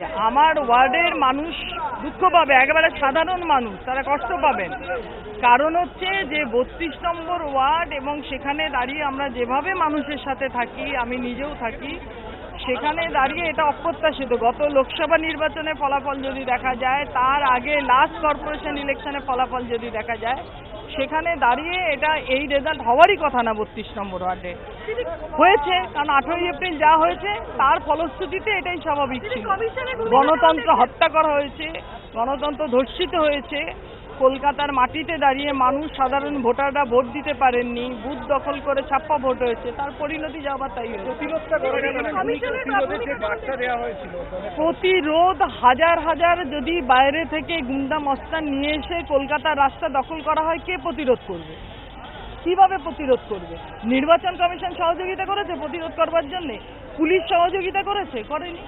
আমার ওয়ার্ডের মানুষ দুঃখ পাবে, একেবারে সাধারণ মানুষ, তারা কষ্ট পাবেন। কারণ হচ্ছে যে 32 নম্বর ওয়ার্ড এবং সেখানে দাঁড়িয়ে আমরা যেভাবে মানুষের সাথে থাকি, আমি নিজেও থাকি, সেখানে দাঁড়িয়ে এটা অপ্রত্যাশিত। গত লোকসভা নির্বাচনে ফলাফল যদি দেখা যায়, তার আগে লাস্ট কর্পোরেশন ইলেকশনে ফলাফল যদি দেখা যায়, সেখানে দাঁড়িয়ে এটা এই রেজাল্ট হওয়ারই কথা না 32 নম্বর ওয়ার্ডে হয়েছে। কারণ 18 এপ্রিল যা হয়েছে তার ফলশ্রুতিতে এটাই স্বাভাবিক ছিল। গণতন্ত্র হত্যা করা হয়েছে, গণতন্ত্র ধর্ষিত হয়েছে। কলকাতার মাটিতে দাঁড়িয়ে মানুষ, সাধারণ ভোটাররা ভোট দিতে পারেননি, বুথ দখল করে ছাপ্পা ভোট হয়েছে, তার পরিণতি যাবার তাই হয়েছে। প্রতিরোধ হাজার হাজার যদি বাইরে থেকে গুন্ডা মস্তান নিয়ে এসে কলকাতার রাস্তা দখল করা হয়, কে প্রতিরোধ করবে? কিভাবে প্রতিরোধ করবে? নির্বাচন কমিশন সহযোগিতা করেছে প্রতিরোধ করবার জন্য? পুলিশ সহযোগিতা করেছে? করেনি।